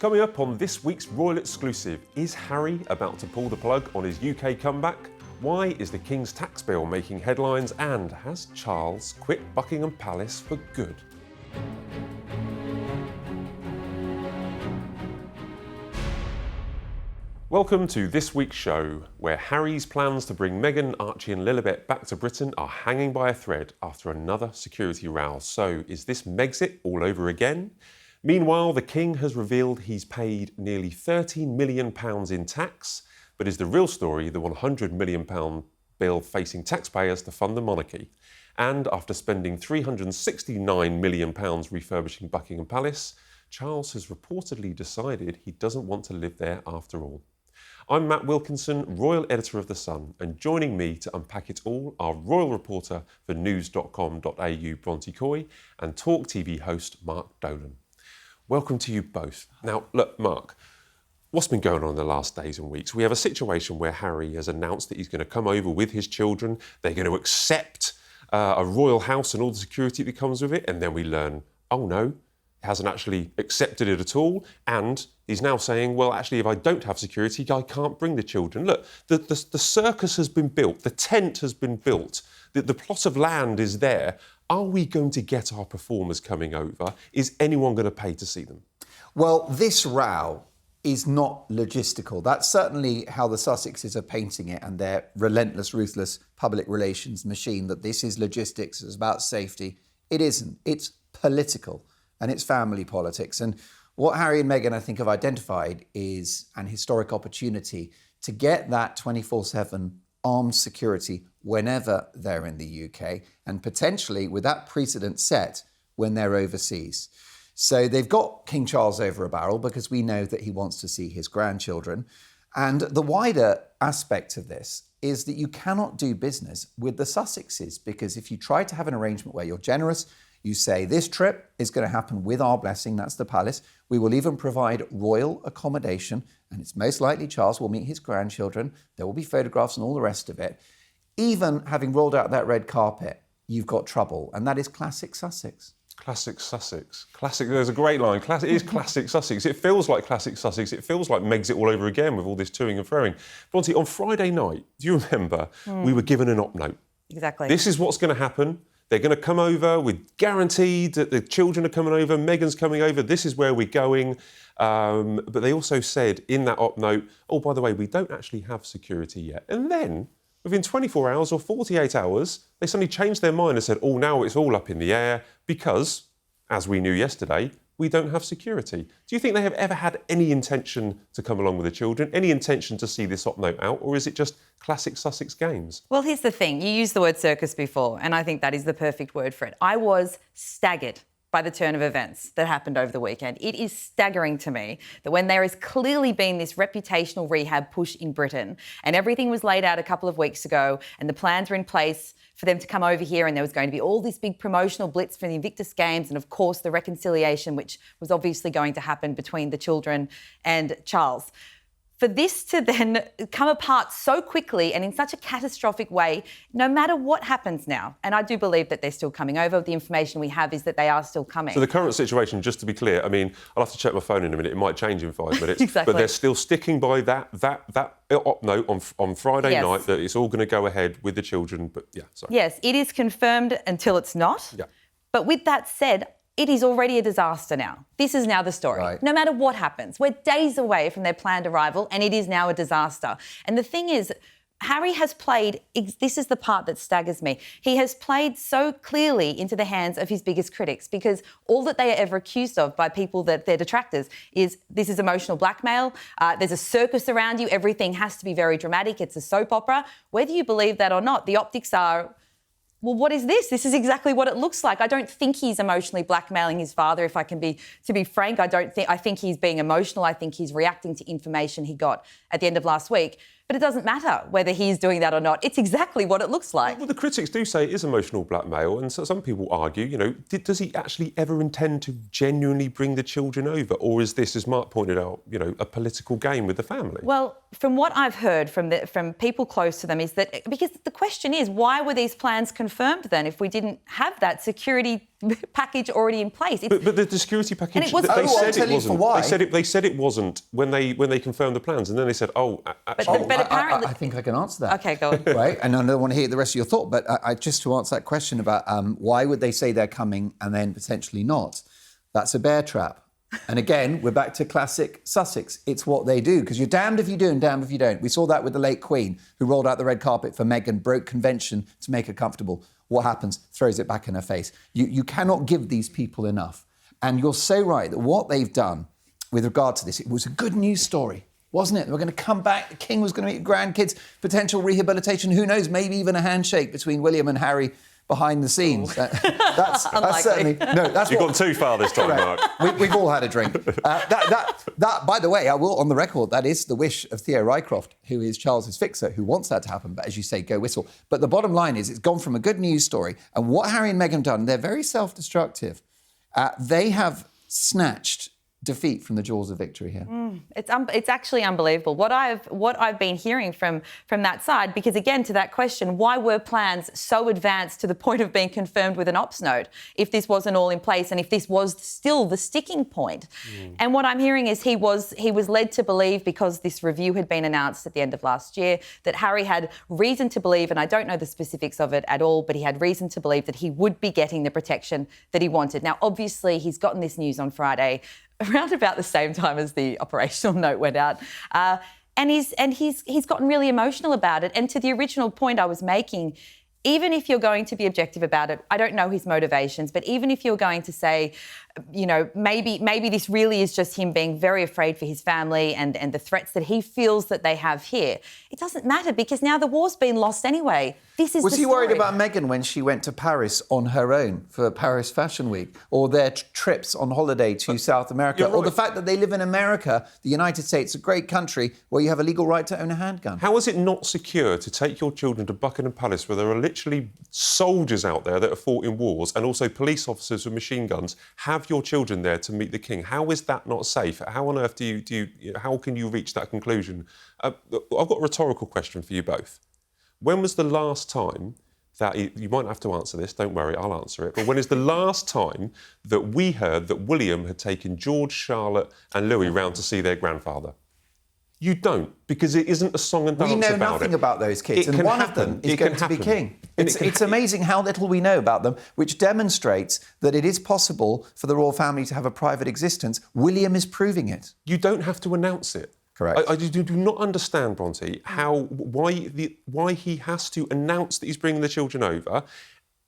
Coming up on this week's Royal Exclusive, is Harry about to pull the plug on his UK comeback? Why is the King's tax bill making headlines? And has Charles quit Buckingham Palace for good? Welcome to this week's show, where Harry's plans to bring Meghan, Archie and Lilibet back to Britain are hanging by a thread after another security row. So is this Megxit all over again? Meanwhile, the King has revealed he's paid nearly £13 million in tax, but is the real story the £100 million bill facing taxpayers to fund the monarchy? And after spending £369 million refurbishing Buckingham Palace, Charles has reportedly decided he doesn't want to live there after all. I'm Matt Wilkinson, Royal Editor of The Sun, and joining me to unpack it all are Royal reporter for news.com.au Bronte and Talk TV host Mark Dolan. Welcome to you both. Now, look, Mark, what's been going on in the last days and weeks? We have a situation where Harry has announced that he's going to come over with his children. They're going to accept a royal house and all the security that comes with it. And then we learn, oh no, he hasn't actually accepted it at all. And he's now saying, well, actually, if I don't have security, I can't bring the children. Look, the circus has been built. The tent has been built. The plot of land is there. Are we going to get our performers coming over? Is anyone going to pay to see them? Well, this row is not logistical. That's certainly how the Sussexes are painting it, and their relentless, ruthless public relations machine, that this is logistics, it's about safety. It isn't. It's political, and it's family politics. And what Harry and Meghan, I think, have identified is an historic opportunity to get that 24/7 armed security whenever they're in the UK, and potentially with that precedent set when they're overseas. So they've got King Charles over a barrel because we know that he wants to see his grandchildren. And the wider aspect of this is that you cannot do business with the Sussexes, because if you try to have an arrangement where you're generous, you say this trip is going to happen with our blessing, that's the palace. We will even provide royal accommodation, and it's most likely Charles will meet his grandchildren. There will be photographs and all the rest of it. Even having rolled out that red carpet, you've got trouble, and that is classic Sussex. Classic Sussex. Classic, there's a great line. It is classic Sussex. It feels like classic Sussex. It feels like Megxit all over again with all this toing and froing. Bronte, on Friday night, do you remember, we were given an op note? Exactly. This is what's going to happen. They're going to come over with guaranteed that the children are coming over, Meghan's coming over, this is where we're going. But they also said in that op note, oh, by the way, we don't actually have security yet. And then, within 24 hours or 48 hours, they suddenly changed their mind and said, oh, now it's all up in the air because, as we knew yesterday, we don't have security. Do you think they have ever had any intention to come along with the children, any intention to see this op note out, or is it just classic Sussex games? Well, here's the thing. You used the word circus before, and I think that is the perfect word for it. I was staggered by the turn of events that happened over the weekend. It is staggering to me that when there has clearly been this reputational rehab push in Britain, and everything was laid out a couple of weeks ago, and the plans were in place for them to come over here, and there was going to be all this big promotional blitz for the Invictus Games, and of course the reconciliation, which was obviously going to happen between the children and Charles. For this to then come apart so quickly and in such a catastrophic way, no matter what happens now, and I do believe that they're still coming over, the information we have is that they are still coming. So the current situation, just to be clear, I mean, I'll have to check my phone in a minute, it might change in 5 minutes, Exactly. But they're still sticking by that op note on Friday night that it's all going to go ahead with the children, but yeah, sorry. Yes, it is confirmed until it's not. Yeah. But with that said, it is already a disaster now. This is now the story. Right. No matter what happens, we're days away from their planned arrival, and it is now a disaster. And the thing is, Harry has played, this is the part that staggers me, he has played so clearly into the hands of his biggest critics, because all that they are ever accused of by people that they're detractors is this is emotional blackmail, there's a circus around you, everything has to be very dramatic, it's a soap opera. Whether you believe that or not, the optics are, well, what is this? This is exactly what it looks like. I don't think he's emotionally blackmailing his father, if I can be, to be frank. I think he's being emotional. I think he's reacting to information he got at the end of last week. But it doesn't matter whether he's doing that or not. It's exactly what it looks like. Well, the critics do say it is emotional blackmail, and so some people argue, you know, does he actually ever intend to genuinely bring the children over? Or is this, as Mark pointed out, you know, a political game with the family? Well, from what I've heard from people close to them is that, because the question is, why were these plans confirmed then if we didn't have that security package already in place. But the security package, And it was- they Oh, said I'll tell it you wasn't. for why. They said it wasn't when they confirmed the plans, and then they said, actually, But apparently... I think I can answer that. Okay, go on. Right, and I don't want to hear the rest of your thought, but I just to answer that question about why would they say they're coming and then potentially not, that's a bear trap. And again, we're back to classic Sussex. It's what they do, because you're damned if you do and damned if you don't. We saw that with the late Queen, who rolled out the red carpet for Meghan, broke convention to make her comfortable. What happens? Throws it back in her face. You cannot give these people enough. And you're so right that what they've done with regard to this, it was a good news story, wasn't it? They were going to come back, the King was going to meet grandkids, potential rehabilitation, who knows, maybe even a handshake between William and Harry behind the scenes. That's certainly... No, that's You've gone too far this time, Mark. We've all had a drink. That, by the way, I will, on the record, that is the wish of Theo Rycroft, who is Charles's fixer, who wants that to happen. But as you say, go whistle. But the bottom line is it's gone from a good news story. And what Harry and Meghan have done, they're very self-destructive. They have snatched defeat from the jaws of victory here. It's actually unbelievable what I've been hearing from that side, because again, to that question, why were plans so advanced to the point of being confirmed with an ops note if this wasn't all in place and if this was still the sticking point? And what I'm hearing is he was led to believe, because this review had been announced at the end of last year, that Harry had reason to believe, and I don't know the specifics of it at all, but he had reason to believe that he would be getting the protection that he wanted. Now, obviously, he's gotten this news on Friday, around about the same time as the operational note went out. And he's gotten really emotional about it. And to the original point I was making, even if you're going to be objective about it, I don't know his motivations, but even if you're going to say, you know, maybe this really is just him being very afraid for his family and the threats that he feels that they have here, it doesn't matter, because now the war's been lost anyway. This is Was the he story. worried about Meghan when she went to Paris on her own for Paris Fashion Week, or their trips on holiday to South America, you're or the right. fact that they live in America, the United States, a great country where you have a legal right to own a handgun? How is it not secure to take your children to Buckingham Palace, where there are literally soldiers out there that have fought in wars, and also police officers with machine guns? Have your children there to meet the King. How is that not safe? How on earth do you how can you reach that conclusion? I've got a rhetorical question for you both. When was the last time that, you might have to answer this, don't worry, I'll answer it, but when is the last time that we heard that William had taken George, Charlotte and Louis round to see their grandfather? You don't, because it isn't a song and dance about it. We know nothing about those kids, It and can one happen. of them is It going can to be happen. king. And It's amazing how little we know about them, which demonstrates that it is possible for the royal family to have a private existence. William is proving it. You don't have to announce it. Correct. I do not understand, Bronte, why he has to announce that he's bringing the children over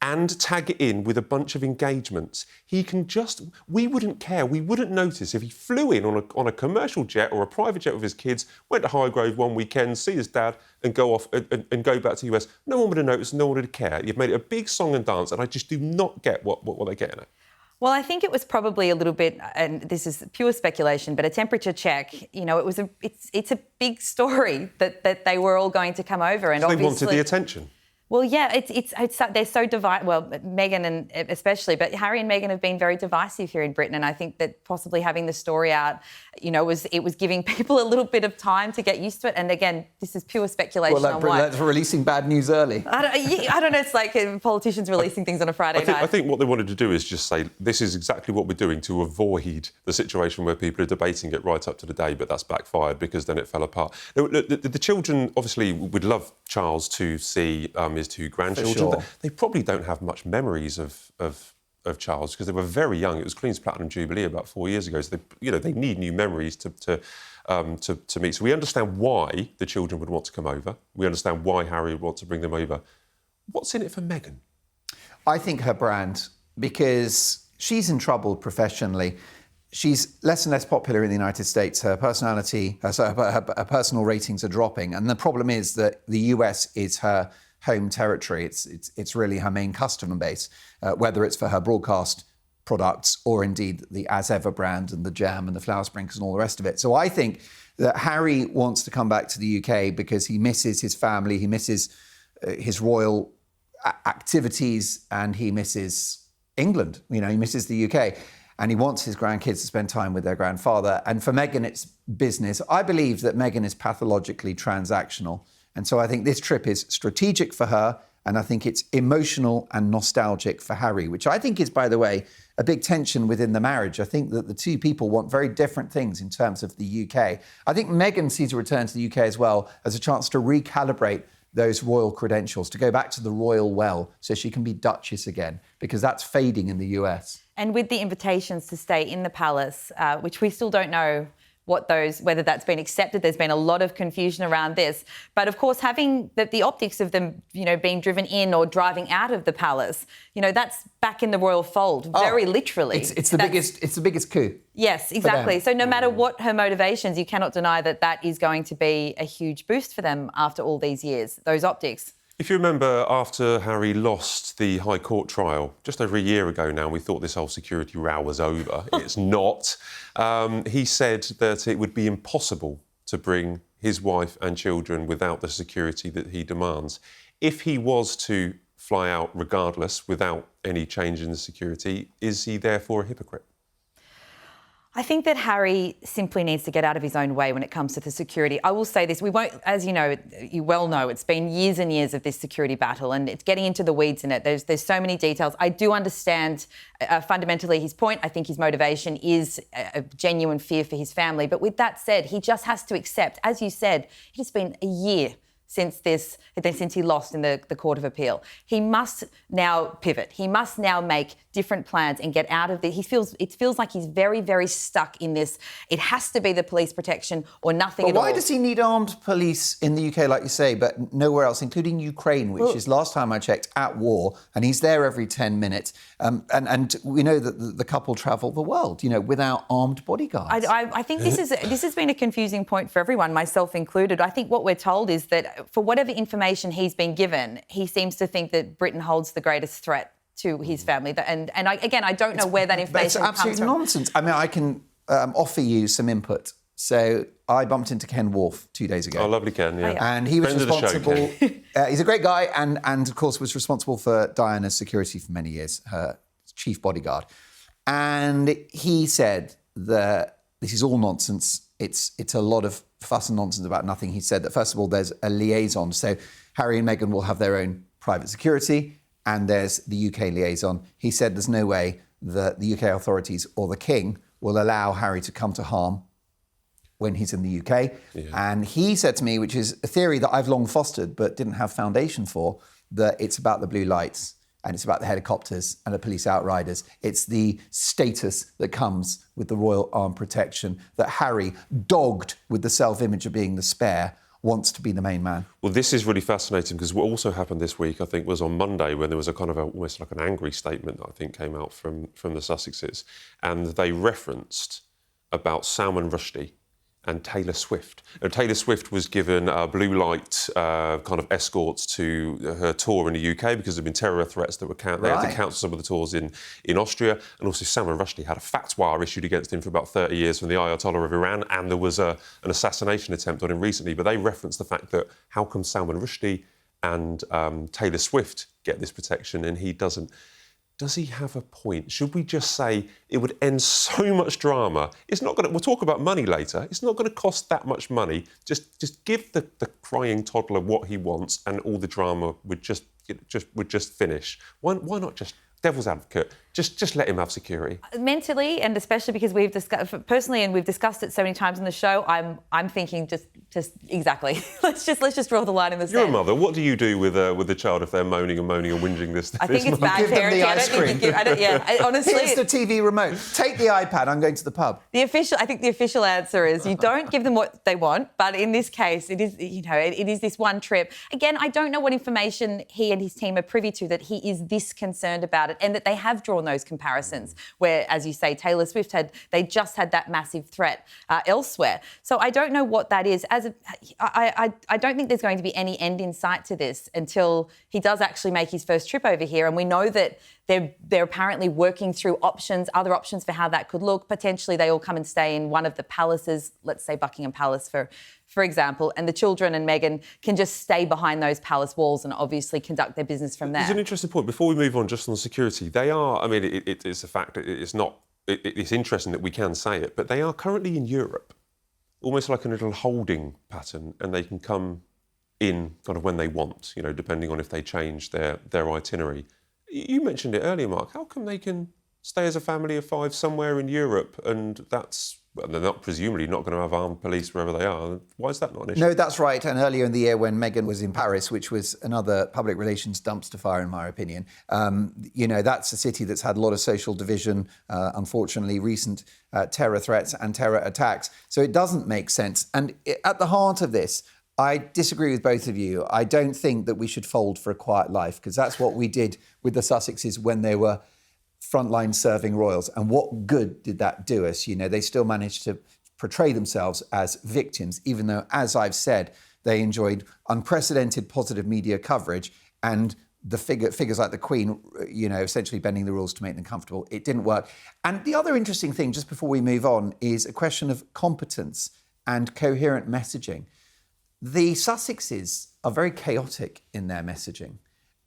and tag it in with a bunch of engagements. He can just... We wouldn't care. We wouldn't notice if he flew in on a commercial jet or a private jet with his kids, went to Highgrove one weekend, see his dad and go off and go back to the US. No one would have noticed, no one would care. You've made it a big song and dance, and I just do not get what they're getting at. Well, I think it was probably a little bit, and this is pure speculation, but a temperature check. You know, it's a big story that they were all going to come over, and They obviously wanted the attention. Well, yeah, it's they're so divided. Well, Meghan and especially, but Harry and Meghan have been very divisive here in Britain, and I think that possibly having the story out, you know, was giving people a little bit of time to get used to it. And again, this is pure speculation on why. That's releasing bad news early. I don't know. It's like politicians releasing things on a Friday night. I think what they wanted to do is just say, this is exactly what we're doing to avoid the situation where people are debating it right up to the day, but that's backfired because then it fell apart. The children obviously would love Charles to see his two grandchildren. Sure. They probably don't have much memories of Charles because they were very young. It was Queen's Platinum Jubilee about 4 years ago, so they need new memories to meet. So we understand why the children would want to come over. We understand why Harry would want to bring them over. What's in it for Meghan? I think her brand, because she's in trouble professionally. She's less and less popular in the United States. Her personality, her personal ratings are dropping. And the problem is that the US is her home territory. It's really her main customer base, whether it's for her broadcast products or indeed the As Ever brand and the jam and the flower sprinkles and all the rest of it. So I think that Harry wants to come back to the UK because he misses his family, he misses his royal activities, and he misses England. You know, he misses the UK. And he wants his grandkids to spend time with their grandfather. And for Meghan, it's business. I believe that Meghan is pathologically transactional. And so I think this trip is strategic for her. And I think it's emotional and nostalgic for Harry, which I think is, by the way, a big tension within the marriage. I think that the two people want very different things in terms of the UK. I think Meghan sees a return to the UK as well as a chance to recalibrate those royal credentials, to go back to the royal well so she can be Duchess again, because that's fading in the US. And with the invitations to stay in the palace, which we still don't know whether that's been accepted. There's been a lot of confusion around this. But of course, having the optics of them, being driven in or driving out of the palace, that's back in the royal fold, very literally. It's the biggest coup. Yes, exactly. So no matter what her motivations, you cannot deny that is going to be a huge boost for them after all these years, those optics. If you remember, after Harry lost the High Court trial, just over a year ago now, we thought this whole security row was over. It's not. He said that it would be impossible to bring his wife and children without the security that he demands. If he was to fly out regardless, without any change in the security, is he therefore a hypocrite? I think that Harry simply needs to get out of his own way when it comes to the security. I will say this, we won't, as you know, you well know, it's been years and years of this security battle and it's getting into the weeds in it. There's so many details. I do understand fundamentally his point. I think his motivation is a genuine fear for his family. But with that said, he just has to accept, as you said, it has been a year since he lost in the Court of Appeal. He must now pivot. He must now make different plans and get out of it feels like he's very, very stuck in this. It has to be the police protection or nothing at all. But why does he need armed police in the UK, like you say, but nowhere else, including Ukraine, which is, last time I checked, at war, and he's there every 10 minutes. And we know that the couple travel the world, without armed bodyguards. I think this has been a confusing point for everyone, myself included. I think what we're told is that for whatever information he's been given, he seems to think that Britain holds the greatest threat to his family. And I don't know where that information comes from. It's absolute nonsense. I mean, I can offer you some input. So I bumped into Ken Worf 2 days ago. Oh, lovely Ken, yeah. And he was Friend of the responsible. show, He's a great guy and, of course, was responsible for Diana's security for many years, her chief bodyguard. And he said that this is all nonsense. It's a lot of fuss and nonsense about nothing. He said that, first of all, there's a liaison. So Harry and Meghan will have their own private security, and there's the UK liaison. He said there's no way that the UK authorities or the King will allow Harry to come to harm when he's in the UK. Yeah. And he said to me, which is a theory that I've long fostered but didn't have foundation for, that it's about the blue lights and it's about the helicopters and the police outriders. It's the status that comes with the royal armed protection that Harry, dogged with the self-image of being the spare, wants to be the main man. Well, this is really fascinating because what also happened this week, I think, was on Monday when there was a kind of almost like an angry statement that I think came out from the Sussexes, and they referenced about Salman Rushdie and Taylor Swift. Taylor Swift was given blue light kind of escorts to her tour in the UK because there have been terror threats that were they had to cancel some of the tours in Austria. And also Salman Rushdie had a fatwa issued against him for about 30 years from the Ayatollah of Iran, and there was an assassination attempt on him recently. But they referenced the fact that how come Salman Rushdie and Taylor Swift get this protection and he doesn't? Does he have a point? Should we just say it would end so much drama? It's not going to. We'll talk about money later. It's not going to cost that much money. Just give the crying toddler what he wants, and all the drama would just finish. Why not just devil's advocate? Just let him have security. Mentally, and especially because we've discussed personally, and we've discussed it so many times on the show. I'm thinking just exactly. let's just draw the line in the sand. You're a mother. What do you do with a child if they're moaning and whinging this? I think it's bad give them the parenting. ice cream. Honestly, here's the TV remote. Take the iPad. I'm going to the pub. I think the official answer is you don't give them what they want. But in this case, it is it is this one trip. Again, I don't know what information he and his team are privy to that he is this concerned about it, and that they have drawn those comparisons where, as you say, Taylor Swift they just had that massive threat elsewhere. So I don't know what that is. I don't think there's going to be any end in sight to this until he does actually make his first trip over here. And we know that they're apparently working through other options for how that could look. Potentially they all come and stay in one of the palaces, let's say Buckingham Palace for example, and the children and Meghan can just stay behind those palace walls and obviously conduct their business from there. It's an interesting point. Before we move on, just on security, they are, I mean, it's a fact, it's interesting that we can say it, but they are currently in Europe, almost like a little holding pattern, and they can come in kind of when they want, depending on if they change their itinerary. You mentioned it earlier, Mark. How come they can stay as a family of 5 somewhere in Europe and they're not presumably not going to have armed police wherever they are? Why is that not an issue? No, that's right. And earlier in the year when Meghan was in Paris, which was another public relations dumpster fire, in my opinion, that's a city that's had a lot of social division, unfortunately, recent terror threats and terror attacks. So it doesn't make sense. And at the heart of this, I disagree with both of you. I don't think that we should fold for a quiet life, because that's what we did with the Sussexes when they were frontline serving royals. And what good did that do us? They still managed to portray themselves as victims, even though, as I've said, they enjoyed unprecedented positive media coverage and the figures like the Queen, essentially bending the rules to make them comfortable. It didn't work. And the other interesting thing, just before we move on, is a question of competence and coherent messaging. The Sussexes are very chaotic in their messaging.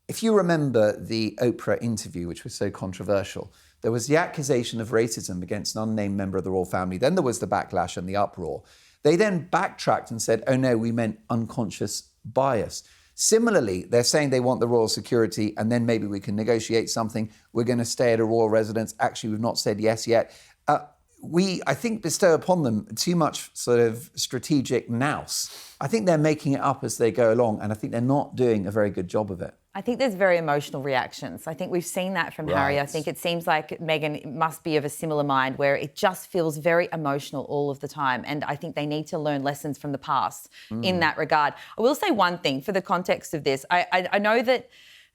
If you remember the Oprah interview, which was so controversial, there was the accusation of racism against an unnamed member of the royal family. Then there was the backlash and the uproar. They then backtracked and said, oh no, we meant unconscious bias. Similarly, they're saying they want the royal security and then maybe we can negotiate something. We're going to stay at a royal residence. Actually, we've not said yes yet. I think, bestow upon them too much sort of strategic nous. I think they're making it up as they go along, and I think they're not doing a very good job of it. I think there's very emotional reactions. I think we've seen that from Harry. I think it seems like Meghan must be of a similar mind, where it just feels very emotional all of the time. And I think they need to learn lessons from the past in that regard. I will say one thing for the context of this. I know that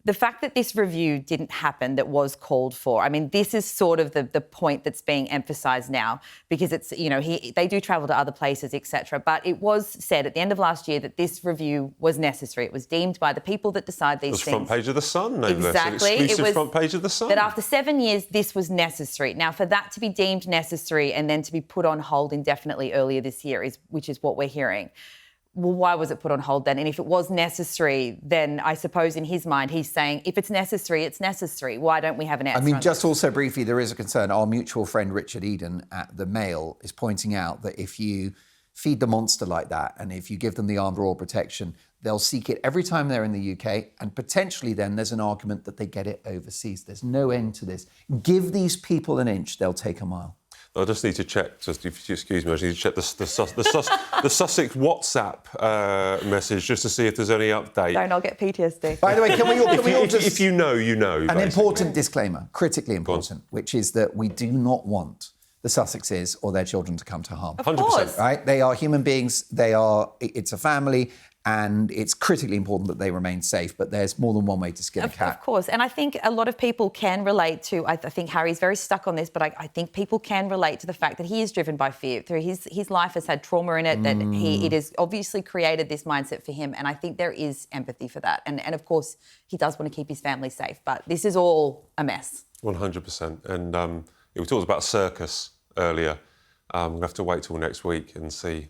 the fact that this review didn't happen, that was called for, I mean, this is sort of the point that's being emphasised now, because it's, they do travel to other places, etc. But it was said at the end of last year that this review was necessary. It was deemed by the people that decide these things. It was front page of the Sun, no less. Exactly. An exclusive front page of the Sun. That after 7 years, this was necessary. Now, for that to be deemed necessary and then to be put on hold indefinitely earlier this year, which is what we're hearing. Well, why was it put on hold then? And if it was necessary, then I suppose in his mind he's saying, if it's necessary, it's necessary. Why don't we have an answer? I mean, just also briefly, there is a concern. Our mutual friend Richard Eden at the Mail is pointing out that if you feed the monster like that and if you give them the armed royal protection, they'll seek it every time they're in the UK, and potentially then there's an argument that they get it overseas. There's no end to this. Give these people an inch, they'll take a mile. I just need to check, just if you excuse me, I just need to check the Sussex WhatsApp message just to see if there's any update. Don't, I'll get PTSD. By the way, can we all just... If you know, you know. An important disclaimer, critically important, which is that we do not want the Sussexes or their children to come to harm. Of course. Right? They are human beings, it's a family, and it's critically important that they remain safe, but there's more than one way to skin a cat. Of course, and I think a lot of people can relate to, I think Harry's very stuck on this, but I think people can relate to the fact that he is driven by fear. Through his life has had trauma in it, that it has obviously created this mindset for him, and I think there is empathy for that. And of course, he does want to keep his family safe, but this is all a mess. 100%. And we talked about circus earlier. We're going to have to wait till next week and see,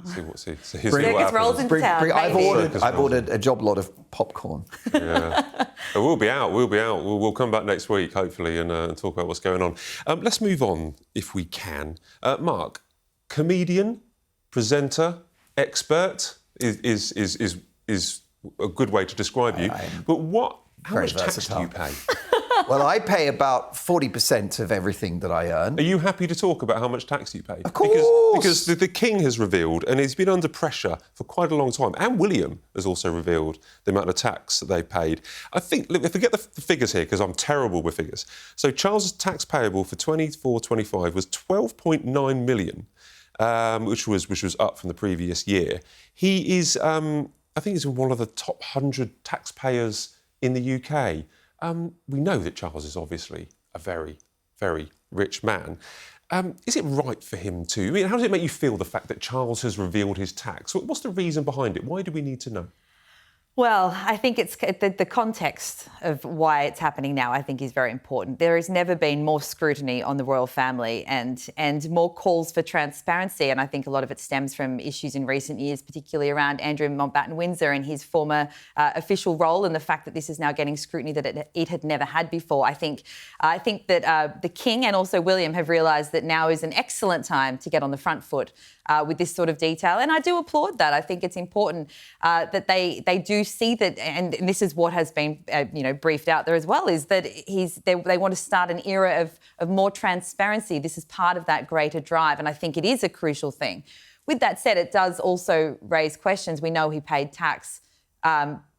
see what Circus rolls into town. I've ordered a job lot of popcorn. Yeah, we'll be out. We'll come back next week, hopefully, and talk about what's going on. Let's move on, if we can. Mark, comedian, presenter, expert is a good way to describe you. But how much tax do you pay? Well, I pay about 40% of everything that I earn. Are you happy to talk about how much tax you pay? Of course! Because the King has revealed, and he's been under pressure for quite a long time, and William has also revealed the amount of tax that they paid. I think, look, forget the figures here, because I'm terrible with figures. So Charles's tax payable for 24-25 was 12.9 million, which was up from the previous year. He is, I think he's one of the top 100 taxpayers in the UK. We know that Charles is obviously a very, very rich man. Is it right for him to... I mean, how does it make you feel, the fact that Charles has revealed his tax? What's the reason behind it? Why do we need to know? Well, I think it's the context of why it's happening now, I think, is very important. There has never been more scrutiny on the royal family and more calls for transparency. And I think a lot of it stems from issues in recent years, particularly around Andrew Mountbatten-Windsor and his former official role, and the fact that this is now getting scrutiny that it had never had before. I think that the King and also William have realised that now is an excellent time to get on the front foot with this sort of detail. And I do applaud that. I think it's important that they do see that, and this is what has been briefed out there as well, is that they want to start an era of more transparency. This is part of that greater drive, and I think it is a crucial thing. With that said, it does also raise questions. We know he paid tax,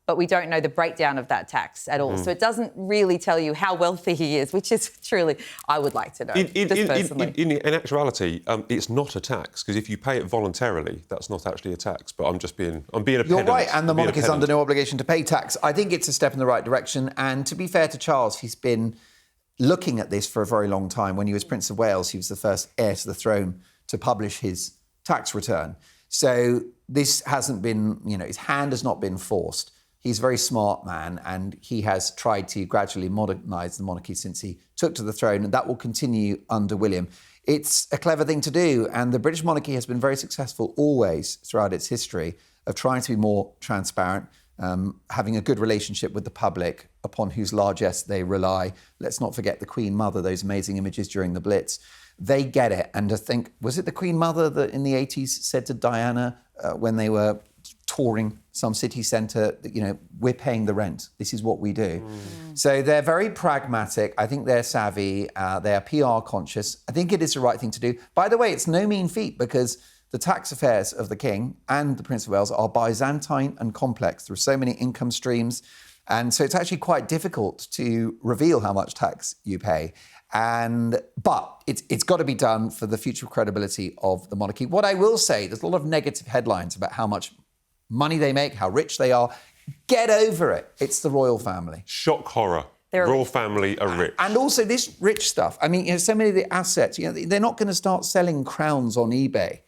but we don't know the breakdown of that tax at all. So it doesn't really tell you how wealthy he is, which is truly, I would like to know, personally. In actuality, it's not a tax, because if you pay it voluntarily, that's not actually a tax. But I'm being a pedant. You're right, and the monarch is under no obligation to pay tax. I think it's a step in the right direction. And to be fair to Charles, he's been looking at this for a very long time. When he was Prince of Wales, he was the first heir to the throne to publish his tax return. So this hasn't been, his hand has not been forced. He's a very smart man, and he has tried to gradually modernise the monarchy since he took to the throne, and that will continue under William. It's a clever thing to do, and the British monarchy has been very successful always throughout its history of trying to be more transparent, having a good relationship with the public upon whose largesse they rely. Let's not forget the Queen Mother, those amazing images during the Blitz. They get it, and I think, was it the Queen Mother that in the 80s said to Diana when they were touring some city centre, we're paying the rent. This is what we do. So they're very pragmatic. I think they're savvy. They are PR conscious. I think it is the right thing to do. By the way, it's no mean feat, because the tax affairs of the King and the Prince of Wales are Byzantine and complex. There are so many income streams. And so it's actually quite difficult to reveal how much tax you pay. But it's got to be done for the future credibility of the monarchy. What I will say, there's a lot of negative headlines about how much money they make, how rich they are. Get over it. It's the royal family. Shock horror. Royal family are rich. And also this rich stuff. I mean, so many of the assets, they're not going to start selling crowns on eBay.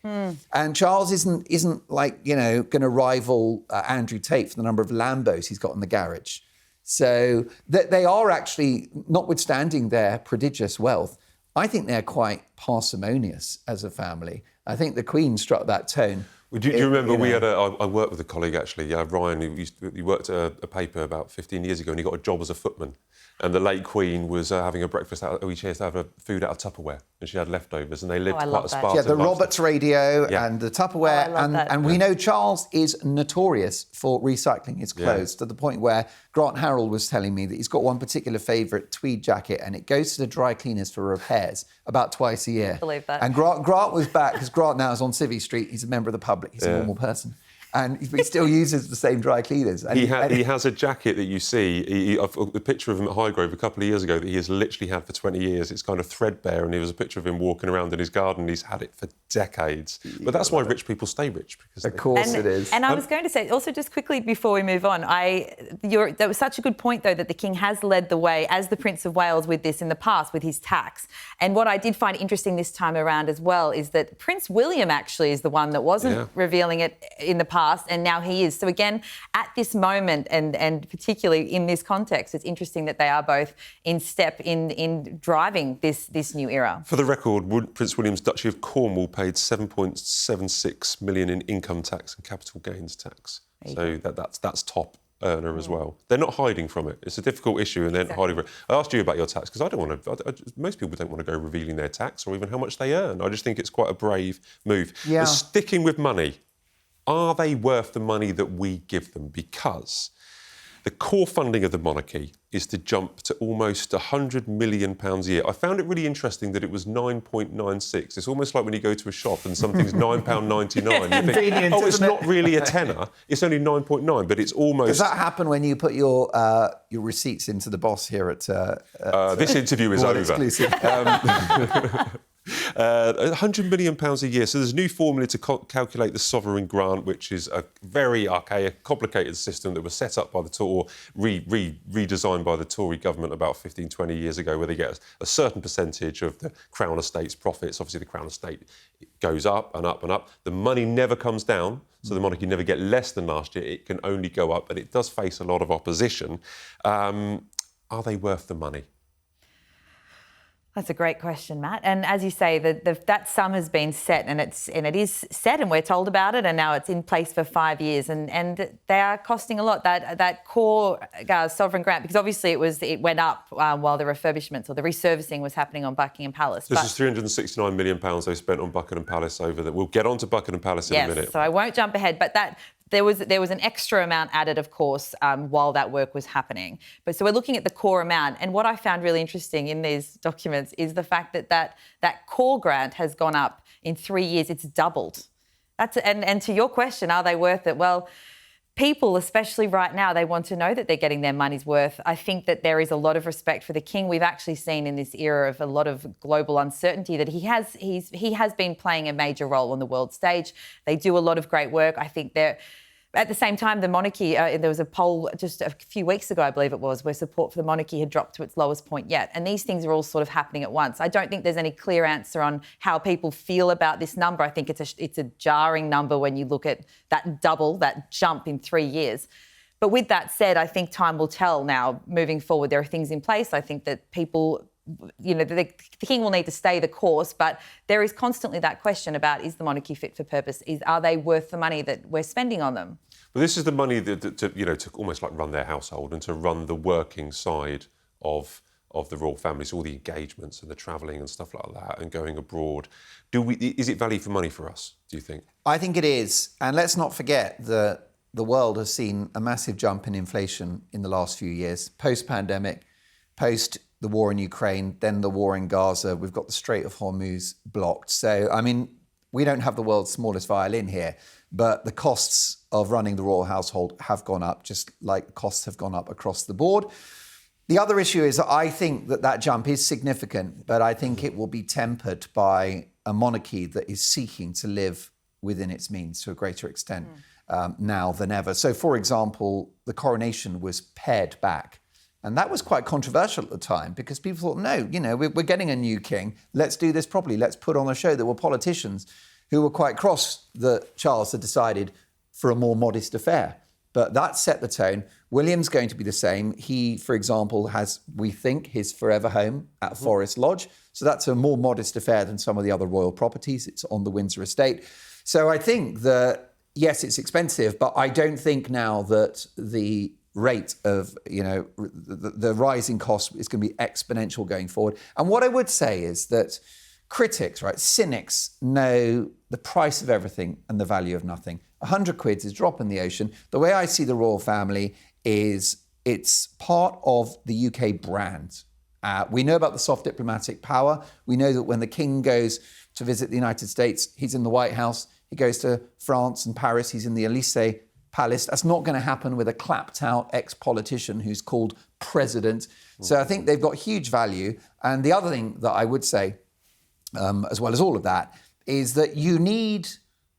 And Charles isn't like, going to rival Andrew Tate for the number of Lambos he's got in the garage. So they are actually, notwithstanding their prodigious wealth, I think they're quite parsimonious as a family. I think the Queen struck that tone. Well, do you remember I worked with a colleague actually, Ryan, he worked at a paper about 15 years ago, and he got a job as a footman. And the late Queen was having a breakfast she had to have her food out of Tupperware, and she had leftovers, and they lived quite a Spartan life. The Roberts radio and the Tupperware, and we know Charles is notorious for recycling his clothes to the point where Grant Harrell was telling me that he's got one particular favourite tweed jacket, and it goes to the dry cleaners for repairs about twice a year. I believe that. And Grant was back, because Grant now is on Civvy Street. He's a member of the public. He's a normal person. And he still uses the same dry cleaners. And he has a jacket that you see, a picture of him at Highgrove a couple of years ago that he has literally had for 20 years. It's kind of threadbare, and there was a picture of him walking around in his garden. He's had it for decades. But that's why rich people stay rich. Of course it is. And I was going to say, also just quickly before we move on, that was such a good point, though, that the King has led the way as the Prince of Wales with this in the past, with his tax. And what I did find interesting this time around as well is that Prince William actually is the one that wasn't revealing it in the past, and now he is. So again, at this moment, and particularly in this context, it's interesting that they are both in step in driving this new era. For the record, Prince William's Duchy of Cornwall paid £7.76 million in income tax and capital gains tax. So that's top earner as well. They're not hiding from it. It's a difficult issue, and they're not hiding from it. I asked you about your tax because I don't want to. Most people don't want to go revealing their tax or even how much they earn. I just think it's quite a brave move. Yeah. But sticking with money. Are they worth the money that we give them? Because the core funding of the monarchy is to jump to almost £100 million a year. I found it really interesting that it was 9.96. It's almost like when you go to a shop and something's £9.99. You think, it's not really a tenner. It's only 9.9, but it's almost... Does that happen when you put your receipts into the boss here at this interview is over. Exclusive. £100 million a year. So there's a new formula to calculate the sovereign grant, which is a very archaic, complicated system that was set up by the Tory, redesigned by the Tory government about 15, 20 years ago, where they get a certain percentage of the Crown Estate's profits. Obviously, the Crown Estate goes up and up and up. The money never comes down. so the monarchy never get less than last year. It can only go up, but it does face a lot of opposition. Are they worth the money? That's a great question, Matt. And as you say, that sum has been set, and it is set, and we're told about it, and now it's in place for 5 years, and they are costing a lot. That core sovereign grant, because obviously it went up while the refurbishments or the resurfacing was happening on Buckingham Palace. This is £369 million they spent on Buckingham Palace over that. We'll get on to Buckingham Palace in a minute. So I won't jump ahead, but there was an extra amount added, of course, while that work was happening. But so we're looking at the core amount. And what I found really interesting in these documents is the fact that core grant has gone up in 3 years. It's doubled. And to your question, are they worth it? Well, people, especially right now, they want to know that they're getting their money's worth. I think that there is a lot of respect for the king. We've actually seen in this era of a lot of global uncertainty that he has been playing a major role on the world stage. They do a lot of great work. I think they're... At the same time, the monarchy, there was a poll just a few weeks ago, I believe it was, where support for the monarchy had dropped to its lowest point yet. And these things are all sort of happening at once. I don't think there's any clear answer on how people feel about this number. I think it's a jarring number when you look at that jump in 3 years. But with that said, I think time will tell now. Moving forward, there are things in place. I think that people... the king will need to stay the course, but there is constantly that question about, is the monarchy fit for purpose? Are they worth the money that we're spending on them? Well, this is the money to almost like run their household and to run the working side of the royal family, so all the engagements and the travelling and stuff like that, and going abroad. Is it value for money for us, do you think? I think it is. And let's not forget that the world has seen a massive jump in inflation in the last few years, post-pandemic, post the war in Ukraine, then the war in Gaza. We've got the Strait of Hormuz blocked. So, I mean, we don't have the world's smallest violin here, but the costs of running the royal household have gone up, just like costs have gone up across the board. The other issue is that I think that jump is significant, but I think it will be tempered by a monarchy that is seeking to live within its means to a greater extent now than ever. So, for example, the coronation was pared back. And that was quite controversial at the time because people thought, no, we're getting a new king. Let's do this properly. Let's put on a show. There were politicians who were quite cross that Charles had decided for a more modest affair. But that set the tone. William's going to be the same. He, for example, has, we think, his forever home at Forest Lodge. So that's a more modest affair than some of the other royal properties. It's on the Windsor estate. So I think that, yes, it's expensive, but I don't think now that the rate of, the rising cost is going to be exponential going forward. And what I would say is that critics, cynics know the price of everything and the value of nothing. 100 quid is a drop in the ocean. The way I see the royal family is it's part of the UK brand. We know about the soft diplomatic power. We know that when the king goes to visit the United States, he's in the White House. He goes to France and Paris, he's in the Elysee Palace. That's not going to happen with a clapped out ex-politician who's called president. So I think they've got huge value. And the other thing that I would say, as well as all of that, is that you need,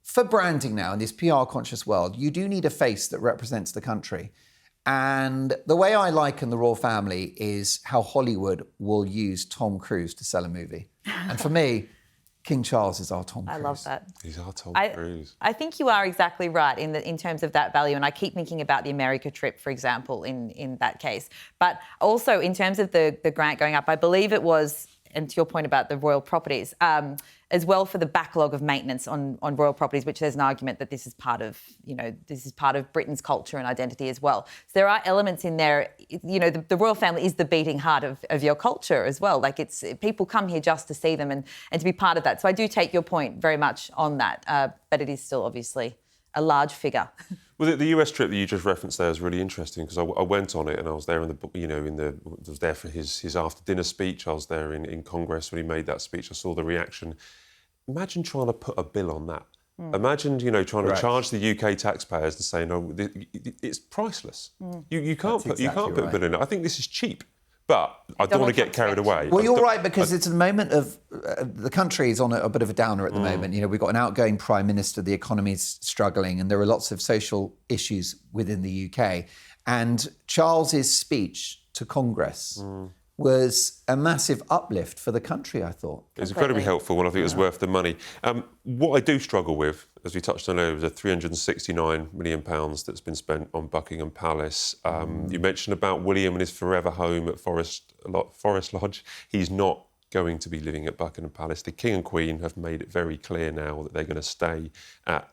for branding now in this PR conscious world, you do need a face that represents the country. And the way I liken the royal family is how Hollywood will use Tom Cruise to sell a movie. And for me, King Charles is our Tom Cruise. I love that. He's our Tom Cruise. I think you are exactly right in terms of that value. And I keep thinking about the America trip, for example, in that case. But also in terms of the grant going up, I believe it was, and to your point about the royal properties, as well for the backlog of maintenance on royal properties, which there's an argument that this is part of Britain's culture and identity as well. So there are elements in there, the royal family is the beating heart of your culture as well. Like people come here just to see them and to be part of that. So I do take your point very much on that, but it is still obviously a large figure. Well, the US trip that you just referenced there is really interesting because I went on it and I was there I was there for his after dinner speech. I was there in Congress when he made that speech. I saw the reaction. Imagine trying to put a bill on that. Imagine, trying to charge the UK taxpayers and saying, "No, it's priceless. You can't put a bill in it." I think this is cheap. But I don't want to get carried away. Well, you're right, because it's a moment of the country is on a bit of a downer at the moment. We've got an outgoing prime minister, the economy is struggling, and there are lots of social issues within the UK. And Charles's speech to Congress was a massive uplift for the country, I thought. It was incredibly helpful, and I think it was worth the money. What I do struggle with, as we touched on earlier, was the £369 million that's been spent on Buckingham Palace. You mentioned about William and his forever home at Forest Lodge. He's not going to be living at Buckingham Palace. The King and Queen have made it very clear now that they're going to stay at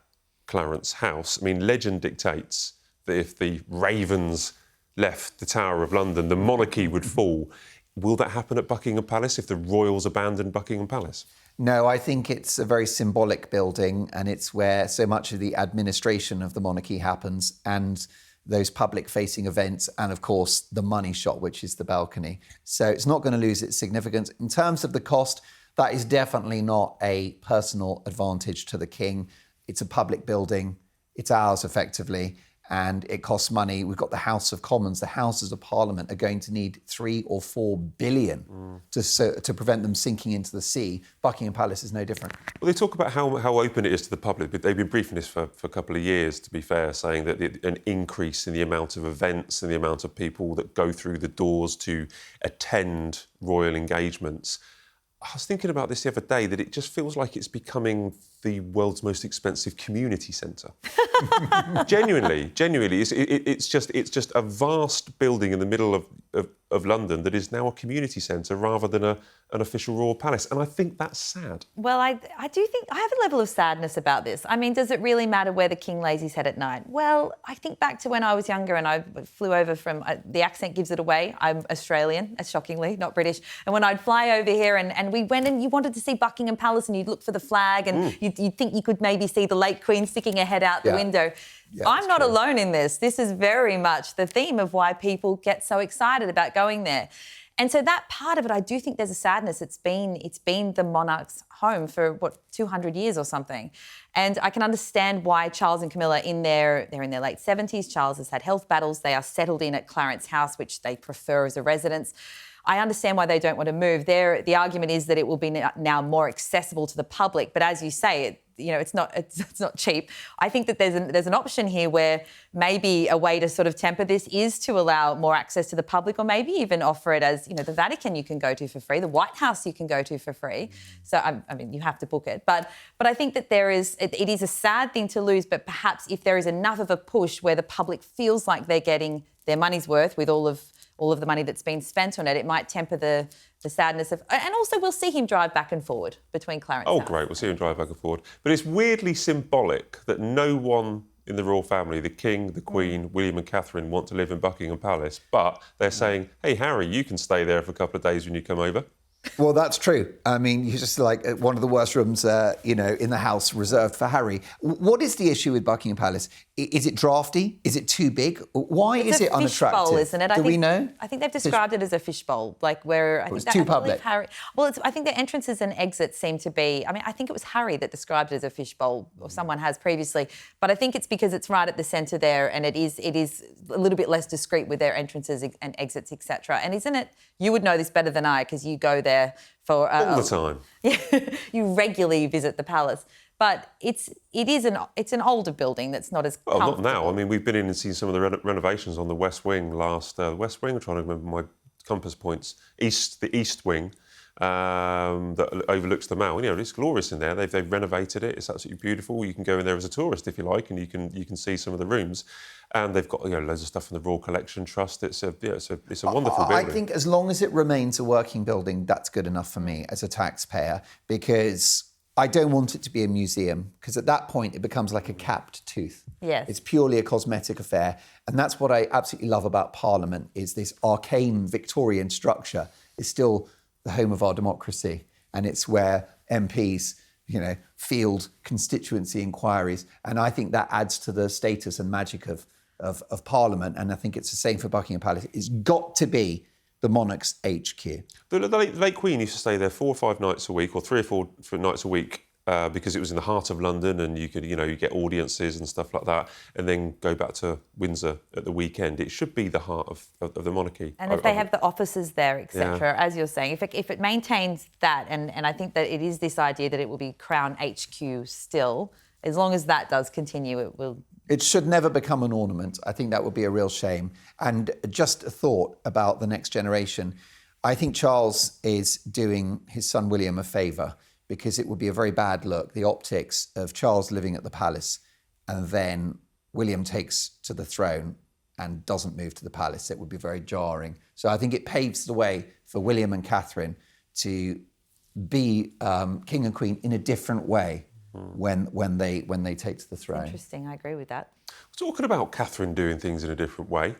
Clarence House. I mean, legend dictates that if the Ravens left the Tower of London, the monarchy would fall. Will that happen at Buckingham Palace if the royals abandon Buckingham Palace? No, I think it's a very symbolic building, and it's where so much of the administration of the monarchy happens, and those public-facing events, and of course the money shot, which is the balcony. So it's not going to lose its significance. In terms of the cost, that is definitely not a personal advantage to the king. It's a public building. It's ours, effectively, and it costs money. We've got the House of Commons. The Houses of Parliament are going to need 3 or 4 billion to prevent them sinking into the sea. Buckingham Palace is no different. Well, they talk about how open it is to the public, but they've been briefing this for a couple of years, to be fair, saying that an increase in the amount of events and the amount of people that go through the doors to attend royal engagements. I was thinking about this the other day, that it just feels like it's becoming the world's most expensive community centre. Genuinely, it's just a vast building in the middle of London that is now a community centre rather than an official royal palace, and I think that's sad. Well, I do think I have a level of sadness about this. I mean, does it really matter where the king lays his head at night? Well, I think back to when I was younger and I flew over from, the accent gives it away, I'm Australian, shockingly, not British, and when I'd fly over here and we went and you wanted to see Buckingham Palace and you'd look for the flag and you'd think you could maybe see the late Queen sticking her head out the window. Yeah, I'm not alone in this. This is very much the theme of why people get so excited about going there. And so that part of it, I do think there's a sadness. It's been the monarch's home for, 200 years or something. And I can understand why Charles and Camilla, they're in their late 70s. Charles has had health battles. They are settled in at Clarence House, which they prefer as a residence. I understand why they don't want to move. The argument is that it will be now more accessible to the public. But as you say, it's not cheap. I think that there's an option here where maybe a way to sort of temper this is to allow more access to the public, or maybe even offer it as, the Vatican you can go to for free, the White House you can go to for free. So, I mean, you have to book it. But I think that it is a sad thing to lose, but perhaps if there is enough of a push where the public feels like they're getting their money's worth with all of the money that's been spent on it, it might temper the sadness of... And also we'll see him drive back and forward between Clarence House. Great, we'll see him drive back and forward. But it's weirdly symbolic that no one in the royal family, the King, the Queen, William and Catherine, want to live in Buckingham Palace, but they're saying, hey, Harry, you can stay there for a couple of days when you come over. Well, that's true. I mean, you're just like one of the worst rooms, in the house reserved for Harry. What is the issue with Buckingham Palace? Is it drafty? Is it too big? Why is it unattractive? It's a fishbowl, isn't it? We know? I think they've described it as a fishbowl, like where I think it's too public. I think the entrances and exits seem to be. I mean, I think it was Harry that described it as a fishbowl, or someone has previously. But I think it's because it's right at the centre there, and it is a little bit less discreet with their entrances and exits, etc. And isn't it? You would know this better than I, because you go there for all the time. Yeah, you regularly visit the palace. But it's an older building that's not as well, not now. I mean, we've been in and seen some of the renovations on the West Wing West Wing, I'm trying to remember my compass points. The East Wing that overlooks the Mall. It's glorious in there. They've renovated it. It's absolutely beautiful. You can go in there as a tourist if you like, and you can see some of the rooms. And they've got loads of stuff from the Royal Collection Trust. It's a wonderful building. I think as long as it remains a working building, that's good enough for me as a taxpayer, because I don't want it to be a museum, because at that point it becomes like a capped tooth. Yes. It's purely a cosmetic affair. And that's what I absolutely love about Parliament, is this arcane Victorian structure is still the home of our democracy. And it's where MPs, field constituency inquiries. And I think that adds to the status and magic of Parliament. And I think it's the same for Buckingham Palace. It's got to be the monarch's HQ. The late Queen used to stay there 4 or 5 nights a week, or 3 or 4 nights a week, because it was in the heart of London, and you could, you get audiences and stuff like that, and then go back to Windsor at the weekend. It should be the heart of the monarchy. And if they have the offices there, etc., as you're saying, if it maintains that, and I think that it is this idea that it will be Crown HQ still, as long as that does continue, it will... It should never become an ornament. I think that would be a real shame. And just a thought about the next generation. I think Charles is doing his son William a favour, because it would be a very bad look, the optics of Charles living at the palace and then William takes to the throne and doesn't move to the palace. It would be very jarring. So I think it paves the way for William and Catherine to be king and queen in a different way when they take to the throne. Interesting, I agree with that. Talking about Catherine doing things in a different way,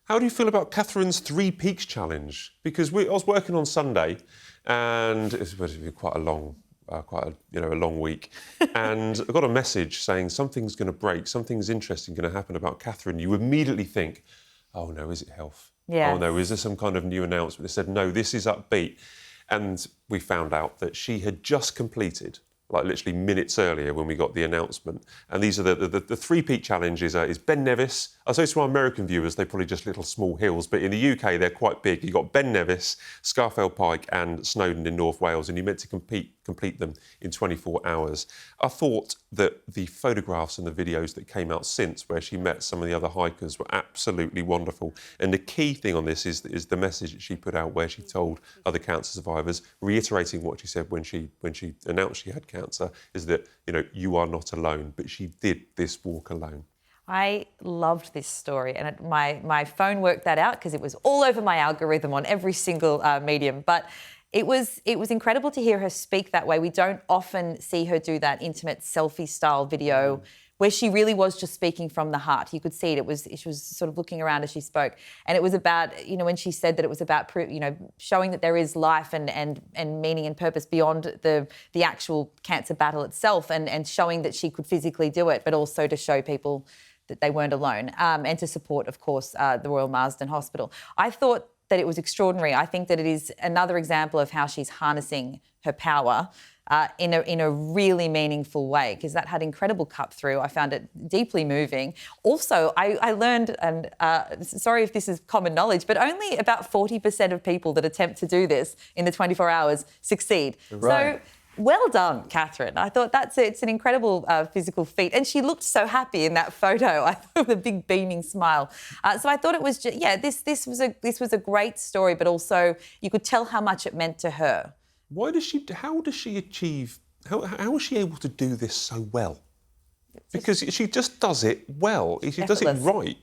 how do you feel about Catherine's 3 Peaks challenge? Because I was working on Sunday, and it's supposed to be quite a long week, and I got a message saying something's going to break, something's interesting going to happen about Catherine. You immediately think, oh no, is it health? Yes. Oh no, is there some kind of new announcement? They said, no, this is upbeat. And we found out that she had just completed, like literally minutes earlier when we got the announcement. And these are the 3 Peak challenges is Ben Nevis. I suppose to our American viewers, they're probably just little small hills, but in the UK, they're quite big. You've got Ben Nevis, Scafell Pike and Snowdon in North Wales, and you're meant to complete them in 24 hours. I thought that the photographs and the videos that came out since, where she met some of the other hikers, were absolutely wonderful. And the key thing on this is the message that she put out, where she told other cancer survivors, reiterating what she said when she announced she had cancer, is that, you are not alone. But she did this walk alone. I loved this story, and my phone worked that out because it was all over my algorithm on every single medium. But it was incredible to hear her speak that way. We don't often see her do that intimate selfie-style video where she really was just speaking from the heart. You could see it. She was sort of looking around as she spoke, and it was about, when she said that it was about, showing that there is life and meaning and purpose beyond the actual cancer battle itself, and showing that she could physically do it, but also to show people that they weren't alone, and to support, of course, the Royal Marsden Hospital. I thought that it was extraordinary. I think that it is another example of how she's harnessing her power in a really meaningful way, because that had incredible cut through. I found it deeply moving. Also, I learned, and sorry if this is common knowledge, but only about 40% of people that attempt to do this in the 24 hours succeed. Right. So, well done, Catherine. I thought it's an incredible physical feat. And she looked so happy in that photo, I thought, with a big beaming smile. So I thought it was this was a great story, but also you could tell how much it meant to her. How is she able to do this so well? Because she just does it well. She does it right,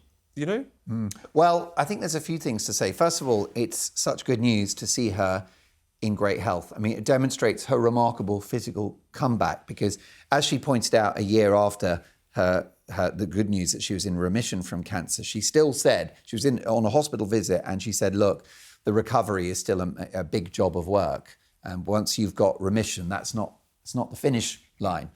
Well, I think there's a few things to say. First of all, it's such good news to see her in great health. I mean, it demonstrates her remarkable physical comeback, because as she pointed out a year after the good news that she was in remission from cancer, she still said, she was on a hospital visit, and she said, look, the recovery is still a big job of work. And once you've got remission, it's not the finish line.